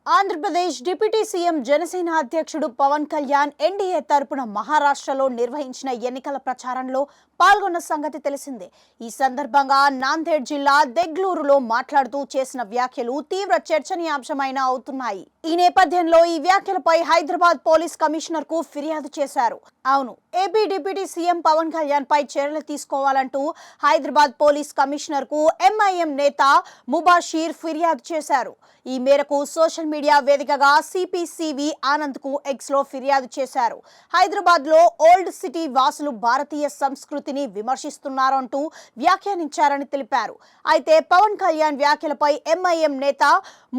Andhra Pradesh deputy CM Janasena అధ్యక్షుడు Pawan Kalyan NDA తరపున మహారాష్ట్రలో నిర్వహించిన ఎన్నికల ప్రచారంలో పాల్గొన్న సంగతి తెలిసిందే. ఈ సందర్భంగా నాందేడ్ జిల్లా దెగ్లూరులో మాట్లాడుతూ చేసిన వ్యాఖ్యలు తీవ్ర చర్చనీయాంశమైన అవుతున్నాయి. ఈ నేపథ్యంలో ఈ వ్యాఖ్యలపై హైదరాబాద్ పోలీస్ కమిషనర్ కు ఫిర్యాదు చేశారు. అవును, AP deputy CM Pawan Kalyan పై చర్యలు తీసుకోవాలంటూ హైదరాబాద్ పోలీస్ కమిషనర్ కు ఎంఐఎం నేత ముబాషీర్ ఫిర్యాదు చేశారు. ఈ మేరకు సోషల్ మీడియా వేదికగా సిపిసివి ఆనంద్ కు ఎక్స్ లో ఫిర్యాదు చేశారు. హైదరాబాద్ లో ఓల్డ్ సిటీ వాసులు భారతీయ సంస్కృతిని విమర్శిస్తున్నారంటూ వ్యాఖ్యానించారని తెలిపారు. అయితే పవన్ కళ్యాణ్ వ్యాఖ్యలపై ఎంఐఎం నేత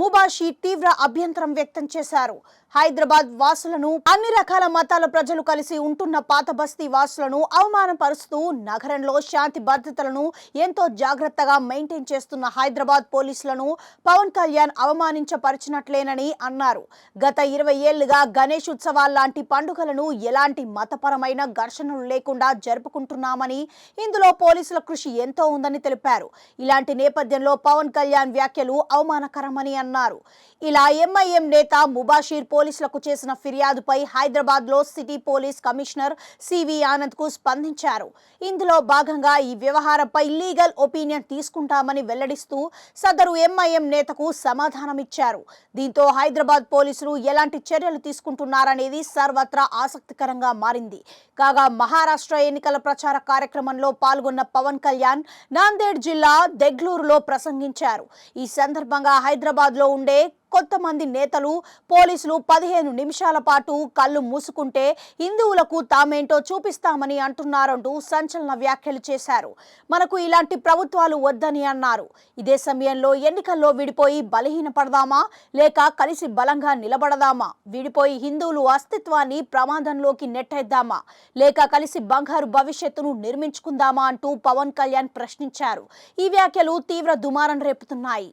ముబాషీర్ తీవ్ర అభ్యంతరం వ్యక్తం చేశారు. హైదరాబాద్ వాసులను, అన్ని రకాల మతాల ప్రజలు కలిసి ఉంటున్న పాత బస్తీ వాసులను అవమానపరుస్తూ నగరంలో శాంతి భద్రతలను ఎంతో జాగ్రత్తగా మెయింటైన్ చేస్తున్న హైదరాబాద్ పోలీసులను పవన్ కళ్యాణ్ అవమానించపరిచినట్లేనని అన్నారు. గత 20 ఏళ్లుగా గణేష్ ఉత్సవాల్లాంటి పండుగలను ఎలాంటి మతపరమైన ఘర్షణలు లేకుండా జరుపుకుంటున్నామని, ఇందులో పోలీసుల కృషి ఎంతో ఉందని తెలిపారు. ఇలాంటి నేపథ్యంలో పవన్ కళ్యాణ్ వ్యాఖ్యలు అవమానకరమని అన్నారు. ఇలా ఎంఐఎం నేత ముబాషీర్ పోలీసులకు చేసిన ఫిర్యాదుపై హైదరాబాద్ లో city police commissioner CV Anand కు స్పందించారు. ఇందులో భాగంగా ఈ వ్యవహారంపై లీగల్ ఒపీనియన్ తీసుకుంటామని వెల్లడిస్తూ సదరు ఎంఐఎం నేతకు సమాధానమిచ్చారు. దీంతో హైదరాబాద్ పోలీసులు ఎలాంటి చర్యలు తీసుకుంటున్నారనేది సర్వత్రా ఆసక్తికరంగా మారింది. కాగా మహారాష్ట్ర ఎన్నికల ప్రచార కార్యక్రమంలో పాల్గొన్న పవన్ కళ్యాణ్ నాందేడ్ జిల్లా దెగ్లూరులో ప్రసంగించారు. ఈ సందర్భంగా హైదరాబాద్ లో ఉండే కొంతమంది నేతలు, పోలీసులు 15 నిమిషాల పాటు కళ్ళు మూసుకుంటే హిందువులకు తామేంటో చూపిస్తామని అంటున్నారంటూ సంచలన వ్యాఖ్యలు చేశారు. మనకు ఇలాంటి ప్రభుత్వాలు వద్దని అన్నారు. ఇదే సమయంలో ఎన్నికల్లో విడిపోయి బలహీనపడదామా లేక కలిసి బలంగా నిలబడదామా, విడిపోయి హిందువులు అస్తిత్వాన్ని ప్రమాదంలోకి నెట్టేద్దామా లేక కలిసి బంగారు భవిష్యత్తును నిర్మించుకుందామా అంటూ పవన్ కళ్యాణ్ ప్రశ్నించారు. ఈ వ్యాఖ్యలు తీవ్ర దుమారం రేపుతున్నాయి.